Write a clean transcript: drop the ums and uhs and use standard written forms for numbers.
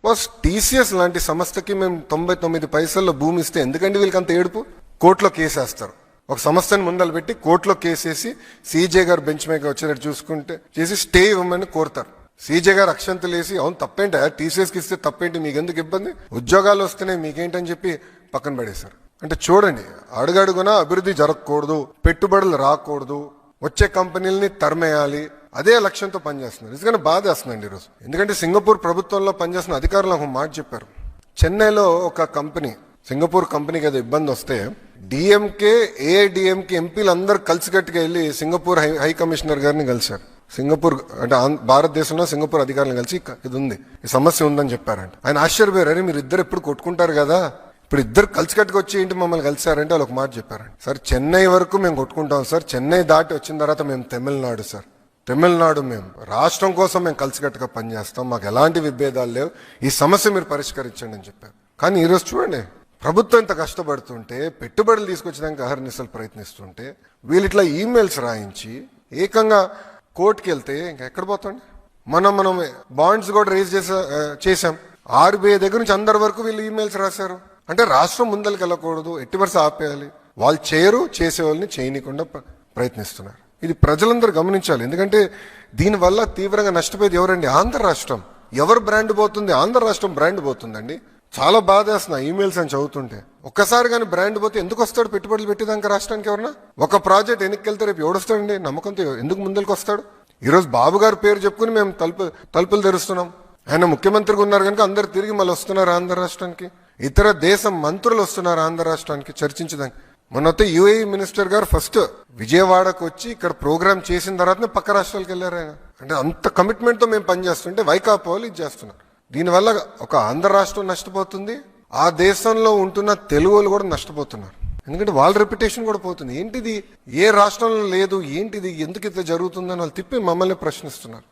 Boss TCS లాంటి సంస్థకి మేము 99 పైసల్లో భూమి ఇస్తే ఎందుకంటే వీళ్ళకి అంత ఏడుపు? కోర్టులో కేసేస్తారు. ఒక సంస్థని ముందలు పెట్టి కోర్టులో కేసేసి సీజే గారు బెంచ్ మీద వచ్చేటట్టు చూసుకుంటే చేసి స్టే ఇవ్వమని కోరుతారు. సీజే గారు అక్షంతలు వేసి అవును తప్పేంటి, టీసీఎస్కి ఇస్తే తప్పేంటి, మీకు ఎందుకు ఇబ్బంది, ఉద్యోగాలు వస్తున్నాయి మీకేంటని చెప్పి పక్కన పడేశారు. అంటే చూడండి, అడుగడుగునా అభివృద్ధి జరగకూడదు, పెట్టుబడులు రాకూడదు, వచ్చే కంపెనీలని తరిమేయాలి, అదే లక్ష్యంతో పనిచేస్తున్నారు. నిజంగానే బాధేస్తుందండి ఈరోజు. ఎందుకంటే సింగపూర్ ప్రభుత్వంలో పనిచేస్తున్న అధికారులు ఒక మాట చెప్పారు. చెన్నైలో ఒక కంపెనీ, సింగపూర్ కంపెనీకి ఏదో ఇబ్బంది వస్తే డిఎంకే ఏఐడిఎంకే ఎంపీలు అందరూ కలిసికట్టుగా వెళ్ళి సింగపూర్ హై కమిషనర్ గారిని కలిశారు. సింగపూర్ అంటే భారతదేశంలో సింగపూర్ అధికారులను కలిసి ఇది ఉంది, ఈ సమస్య ఉందని చెప్పారంట. ఆయన ఆశ్చర్యపోయారు, అరే మీరు ఇద్దరు ఎప్పుడు కొట్టుకుంటారు కదా, ఇప్పుడు ఇద్దరు కలిసికట్టుగా వచ్చి ఏంటి మమ్మల్ని కలిసారంటే వాళ్ళు ఒక మాట చెప్పారండి. సార్ చెన్నై వరకు మేము కొట్టుకుంటాం సార్, చెన్నై దాటి వచ్చిన తర్వాత మేము తమిళనాడు సార్, తమిళనాడు మేము రాష్ట్రం కోసం మేము కలిసికట్టుగా పనిచేస్తాం, మాకు ఎలాంటి విభేదాలు లేవు, ఈ సమస్య మీరు పరిష్కరించండి అని చెప్పారు. కానీ ఈరోజు చూడండి, ప్రభుత్వం ఇంత కష్టపడుతుంటే, పెట్టుబడులు తీసుకొచ్చడానికి అహర్నిశలు ప్రయత్నిస్తుంటే వీళ్ళు ఈమెయిల్స్ రాయించి ఏకంగా కోర్టుకి వెళ్తే ఇంకా ఎక్కడ పోతాండి. మనం బాండ్స్ కూడా రేజ్ చేసాం. ఆర్బీఐ దగ్గర నుంచి అందరి వరకు వీళ్ళు ఈమెయిల్స్ రాశారు. అంటే రాష్ట్రం ముందరికి వెళ్ళకూడదు, ఎట్టి వరుస ఆపేయాలి, వాళ్ళు చేయరు, చేసే వాళ్ళని చేయనీయకుండా ప్రయత్నిస్తున్నారు. ఇది ప్రజలందరూ గమనించాలి. ఎందుకంటే దీనివల్ల తీవ్రంగా నష్టపోయేది ఎవరండి? ఆంధ్ర రాష్ట్రం. ఎవరు బ్రాండ్ పోతుంది? ఆంధ్ర రాష్ట్రం బ్రాండ్ పోతుందండి. చాలా బాధేస్తున్నా ఈమెయిల్స్ అని చదువుతుంటే. ఒక్కసారి కానీ బ్రాండ్ పోతే ఎందుకు వస్తాడు పెట్టుబడులు పెట్టేదాకా రాష్ట్రానికి? ఎవరన్నా ఒక ప్రాజెక్ట్ వెనక్కి వెళ్తే రేపు ఎవడొస్తాడండి? నమ్మకంతో ఎందుకు ముందరికి వస్తాడు? ఈరోజు బాబు గారి పేరు చెప్పుకుని మేము తలుపులు తెరుస్తున్నాం. ఆయన ముఖ్యమంత్రిగా ఉన్నారు కనుక అందరు తిరిగి మళ్ళీ వస్తున్నారు ఆంధ్ర రాష్ట్రానికి. ఇతర దేశం మంత్రులు వస్తున్నారు ఆంధ్ర రాష్ట్రానికి చర్చించడానికి. మొన్నతో యూఏఈ మినిస్టర్ గారు ఫస్ట్ విజయవాడకు వచ్చి ఇక్కడ ప్రోగ్రామ్ చేసిన తర్వాతనే పక్క రాష్ట్రాలకు వెళ్ళారు ఆయన. అంటే అంత కమిట్మెంట్తో మేము పనిచేస్తుంటే వైకాపా వాళ్ళు ఇది చేస్తున్నారు. దీనివల్ల ఒక ఆంధ్ర రాష్ట్రం నష్టపోతుంది, ఆ దేశంలో ఉంటున్న తెలుగు వాళ్ళు కూడా నష్టపోతున్నారు. ఎందుకంటే వాళ్ళ రెప్యుటేషన్ కూడా పోతుంది. ఏంటిది, ఏ రాష్ట్రంలో లేదు, ఏంటిది, ఎందుకు ఇట్లా జరుగుతుందని వాళ్ళు తిప్పి మమ్మల్ని ప్రశ్నిస్తున్నారు.